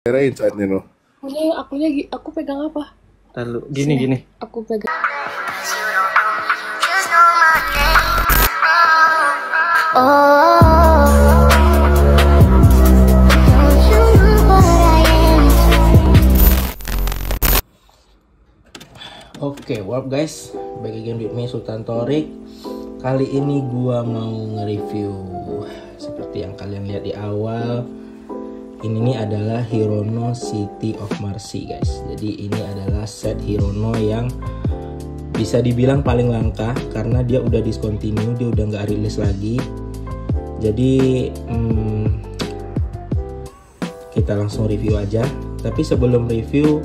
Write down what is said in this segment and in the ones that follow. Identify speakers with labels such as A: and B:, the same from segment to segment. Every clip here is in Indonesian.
A: Kirain saat ini loh.
B: Aku pegang apa?
C: Lalu gini.
B: Aku pegang.
C: Oke, what up guys, back again with me Sultan Torik. Kali ini gua mau nge-review seperti yang kalian lihat di awal. Ini nih adalah Hirono City of Mercy guys. Jadi ini adalah set Hirono yang bisa dibilang paling langka karena dia udah discontinue, dia udah nggak rilis lagi. Jadi kita langsung review aja. Tapi sebelum review,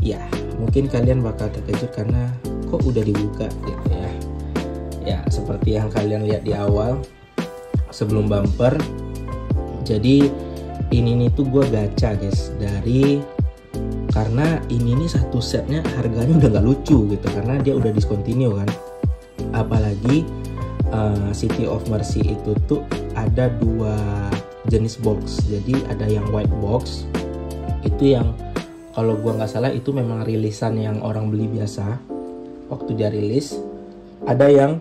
C: ya mungkin kalian bakal terkejut karena kok udah dibuka gitu ya. Ya seperti yang kalian lihat di awal sebelum bumper. Jadi ini nih tuh gue gacha guys, dari karena ini nih satu setnya harganya udah nggak lucu gitu karena dia udah discontinue kan. Apalagi City of Mercy itu tuh ada dua jenis box. Jadi ada yang white box, itu yang kalau gua nggak salah itu memang rilisan yang orang beli biasa waktu dia rilis. Ada yang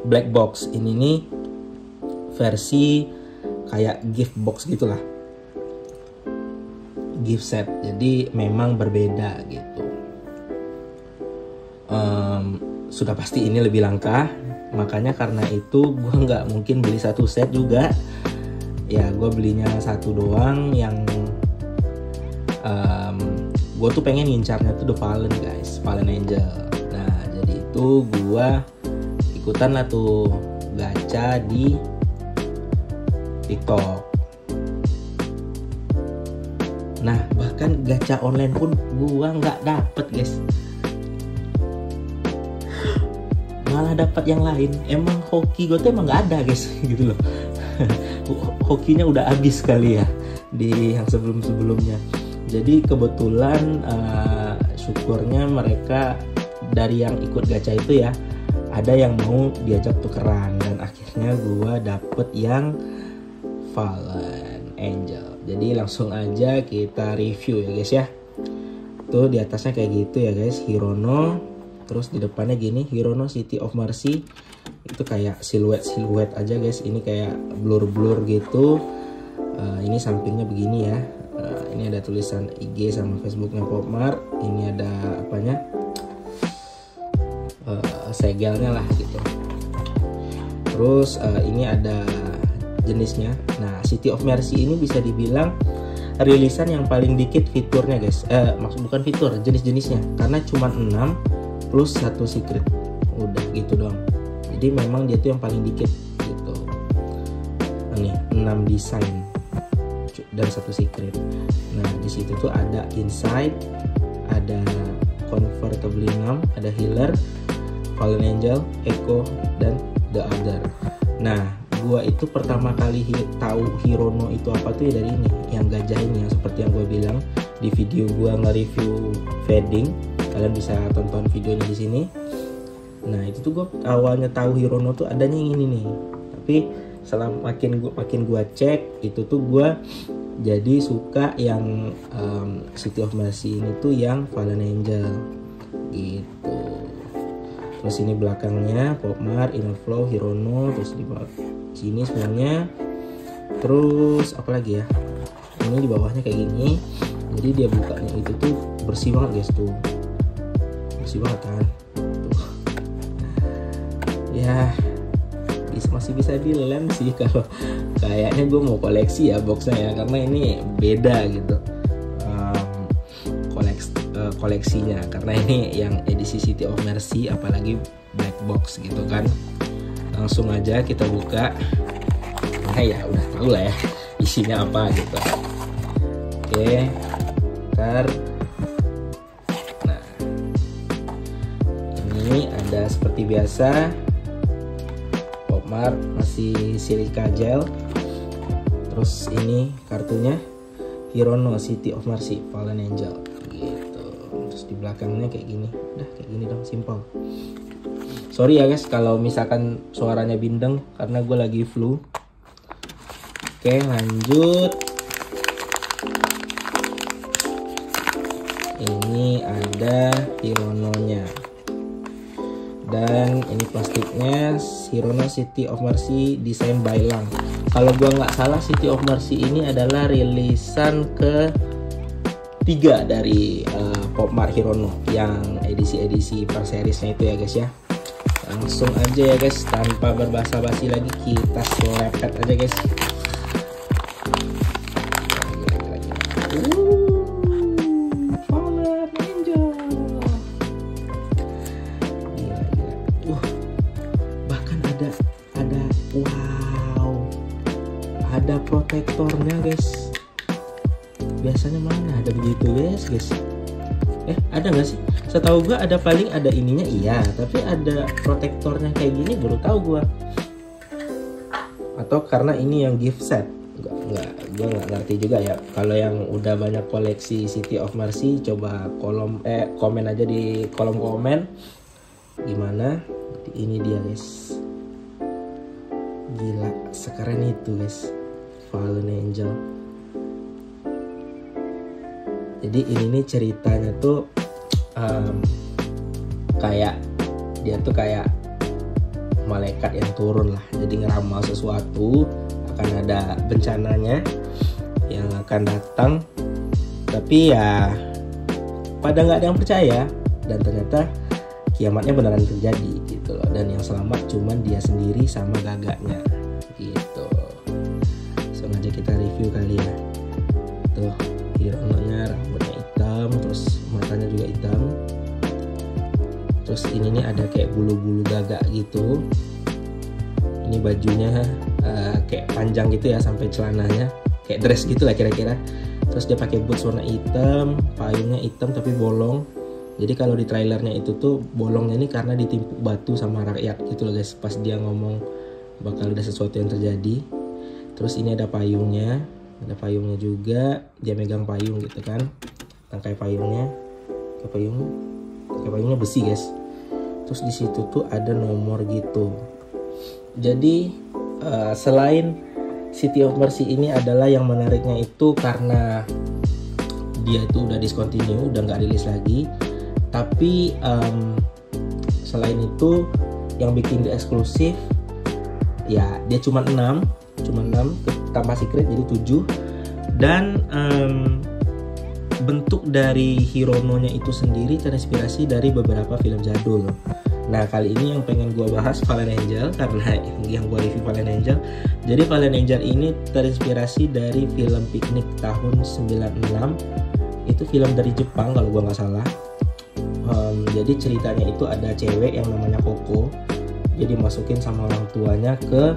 C: black box, ini nih versi kayak gift box gitulah, gift set. Jadi memang berbeda gitu. Sudah pasti ini lebih langka, makanya karena itu gue nggak mungkin beli satu set juga. Ya gue belinya satu doang yang gue tuh pengen ngincarnya tuh The Fallen guys, Fallen Angel. Nah jadi itu gue ikutan lah tuh gacha di TikTok. Nah bahkan gacha online pun gua nggak dapet guys, malah dapat yang lain. Emang hoki gue tuh emang nggak ada guys gitu loh. Hokinya udah habis kali ya di yang sebelumnya. Jadi kebetulan syukurnya mereka dari yang ikut gacha itu ya ada yang mau diajak tukeran, dan akhirnya gua dapet yang Fallen Angel. Jadi langsung aja kita review ya guys ya. Tuh di atasnya kayak gitu ya guys, Hirono. Terus di depannya gini, Hirono City of Mercy. Itu kayak siluet aja guys. Ini kayak blur gitu. Ini sampingnya begini ya. Ini ada tulisan IG sama Facebooknya Popmart. Ini ada apanya? Segelnya lah gitu. Terus ini ada jenisnya. Nah City of Mercy ini bisa dibilang rilisan yang paling dikit fiturnya guys. Maksud bukan fitur, jenis-jenisnya, karena cuma 6 plus 1 secret. Udah gitu doang. Jadi memang dia tuh yang paling dikit gitu. Ini 6 desain dan 1 secret. Nah di situ tuh ada Inside, ada Comfortably Numb, ada Healer, Fallen Angel, Echo, dan The Other. Nah gua itu pertama kali tahu Hirono itu apa tuh ya dari ini, yang gajah ini, yang seperti yang gue bilang di video gua nge-review Fading. Kalian bisa tonton videonya di sini. Nah itu tuh gue awalnya tahu Hirono tuh adanya yang ini nih, tapi setelah makin gua cek itu tuh gua jadi suka yang City of Mercy ini tuh yang Fallen Angel gitu. Terus ini belakangnya Popmart, Innerflow, Hirono, terus di bawah sini semuanya. Terus apa lagi ya? Ini di bawahnya kayak gini. Jadi dia bukanya itu tuh bersih banget guys tuh. Bersih banget kan? Tuh. Ya, masih bisa dilem sih kalau kayaknya gue mau koleksi ya boxnya ya, karena ini beda gitu. Koleksinya karena ini yang edisi City of Mercy, apalagi black box gitu kan. Langsung aja kita buka. Nah ya udah tahu lah ya isinya apa gitu. Oke, ntar. Nah ini ada seperti biasa Popmart, masih silica gel. Terus ini kartunya Hirono City of Mercy Fallen Angel gitu. Terus di belakangnya kayak gini. Udah kayak gini dong, simple. Sorry ya guys kalau misalkan suaranya bindeng karena gue lagi flu. Oke lanjut. Ini ada Hirono-nya. Dan ini plastiknya Hirono City of Mercy desain by Lang. Kalau gua nggak salah, City of Mercy ini adalah rilisan ke-3 dari Pop Mart Hirono yang edisi per seriesnya itu ya guys ya. Langsung aja ya guys, tanpa berbasa-basi lagi kita selepet aja guys. Fallen Angel. Gila. Bahkan ada wow, ada protektornya guys. Biasanya mana ada begitu guys. Ada nggak sih? Setahu gua ada, paling ada ininya iya, tapi ada protektornya kayak gini baru tahu gua. Atau karena ini yang gift set? Gua nggak ngerti juga ya. Kalau yang udah banyak koleksi City of Mercy, coba komen aja di kolom komen gimana. Ini dia guys. Gila, sekeren itu guys, Fallen Angel. Jadi ini nih ceritanya tuh kayak dia tuh kayak malaikat yang turun lah, jadi ngeramal sesuatu akan ada bencananya yang akan datang, tapi ya pada nggak ada yang percaya, dan ternyata kiamatnya beneran terjadi gitu loh, dan yang selamat cuman dia sendiri sama gagaknya gitu. Langsung aja kita review kali ya. Tuh Hirono-nya rambutnya hitam, terus matanya juga hitam. Terus ini nih ada kayak bulu-bulu gagak gitu. Ini bajunya kayak panjang gitu ya sampai celananya, kayak dress gitu lah kira-kira. Terus dia pakai boots warna hitam, payungnya hitam tapi bolong. Jadi kalau di trailernya itu tuh bolongnya ini karena ditimpuk batu sama rakyat gitu loh guys, pas dia ngomong bakal ada sesuatu yang terjadi. Terus ini ada payungnya juga, dia megang payung gitu kan, tangkai payungnya besi guys. Terus di situ tuh ada nomor gitu. Jadi selain City of Mercy ini adalah yang menariknya itu karena dia itu udah discontinue, udah nggak rilis lagi. Tapi selain itu yang bikin dia eksklusif ya, dia cuma 6 tambah secret jadi 7. Dan bentuk dari Hirono-nya itu sendiri terinspirasi dari beberapa film jadul. Nah kali ini yang pengen gue bahas Fallen Angel, karena yang gue review Fallen Angel. Jadi Fallen Angel ini terinspirasi dari film Piknik tahun 96. Itu film dari Jepang kalau gue nggak salah. Jadi ceritanya itu ada cewek yang namanya Koko. Jadi masukin sama orang tuanya ke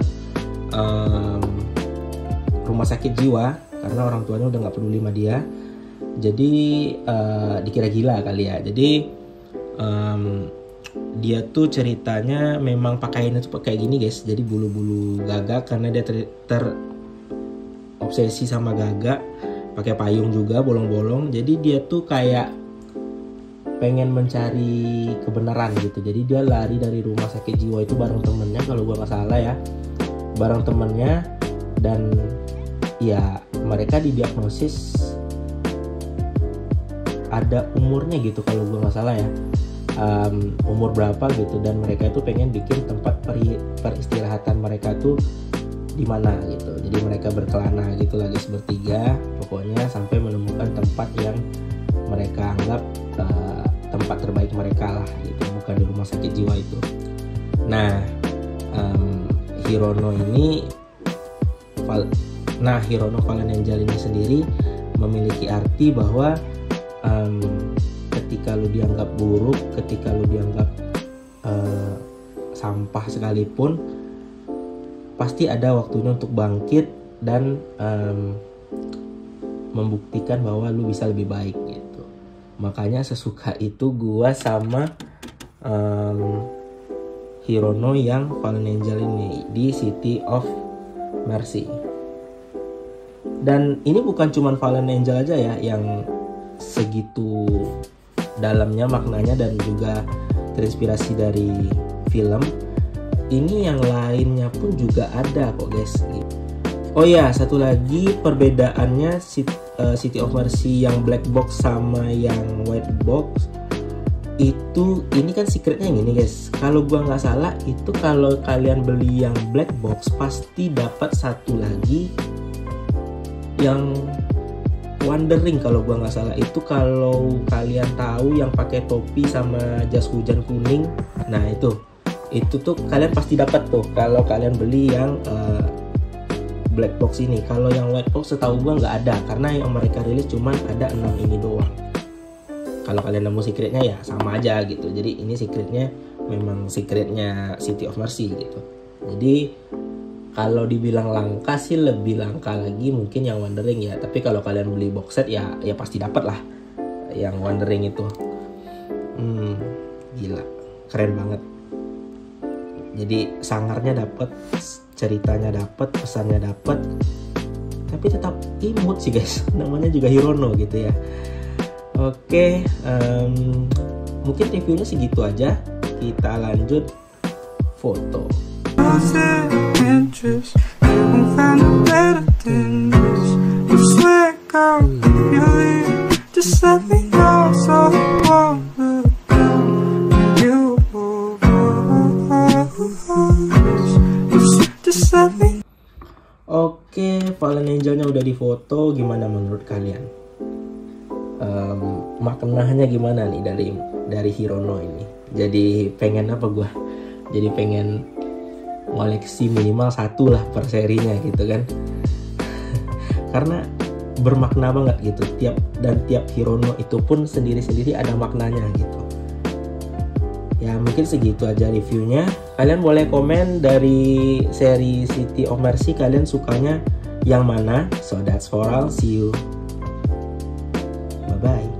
C: rumah sakit jiwa karena orang tuanya udah nggak peduli sama dia. Jadi dikira gila kali ya. Jadi dia tuh ceritanya memang pakaiannya tuh kayak gini guys. Jadi bulu-bulu gagak karena dia terobsesi sama gagak. Pakai payung juga bolong-bolong. Jadi dia tuh kayak pengen mencari kebenaran gitu. Jadi dia lari dari rumah sakit jiwa itu bareng temennya kalau gua nggak salah ya, bareng temennya. Dan ya mereka didiagnosis ada umurnya gitu kalau gua nggak salah ya, umur berapa gitu. Dan mereka itu pengen bikin tempat peristirahatan mereka tuh di mana gitu. Jadi mereka berkelana gitu lagi bertiga pokoknya sampai menemukan tempat yang mereka anggap tempat terbaik mereka lah gitu, bukan di rumah sakit jiwa itu. Nah Hirono Fallen Angel ini sendiri memiliki arti bahwa ketika lu dianggap buruk, ketika lu dianggap sampah sekalipun, pasti ada waktunya untuk bangkit dan membuktikan bahwa lu bisa lebih baik gitu. Makanya sesuka itu gua sama Hirono yang Fallen Angel ini di City of Mercy. Dan ini bukan cuman Fallen Angel aja ya yang segitu dalamnya maknanya dan juga terinspirasi dari film. Ini yang lainnya pun juga ada kok guys. Oh ya, satu lagi perbedaannya City of Mercy yang black box sama yang white box itu, ini kan secretnya yang ini guys. Kalau gua nggak salah itu kalau kalian beli yang black box pasti dapat satu lagi yang Wandering kalau gua nggak salah. Itu kalau kalian tahu yang pakai topi sama jas hujan kuning, nah itu tuh kalian pasti dapat tuh kalau kalian beli yang black box ini. Kalau yang white box setahu gua nggak ada, karena yang mereka rilis cuman ada 6 ini doang. Kalau kalian nemu secretnya ya sama aja gitu. Jadi ini secretnya memang secretnya City of Mercy gitu. Jadi kalau dibilang langka sih lebih langka lagi mungkin yang Wandering ya. Tapi kalau kalian beli box set ya pasti dapat lah yang Wandering itu. Gila, keren banget. Jadi sangarnya dapat, ceritanya dapat, pesannya dapat, tapi tetap imut sih guys. Namanya juga Hirono gitu ya. Oke, mungkin reviewnya segitu aja. Kita lanjut foto. Oke, Fallen Angelnya udah difoto. Gimana menurut kalian? Maknanya gimana nih dari Hirono ini? Jadi pengen apa gua? Jadi pengen koleksi minimal 1 lah per serinya gitu kan. Karena bermakna banget gitu. Tiap Hirono itu pun sendiri-sendiri ada maknanya gitu. Ya mungkin segitu aja reviewnya. Kalian boleh komen dari seri City of Mercy kalian sukanya yang mana. So that's for all. See you. Bye bye.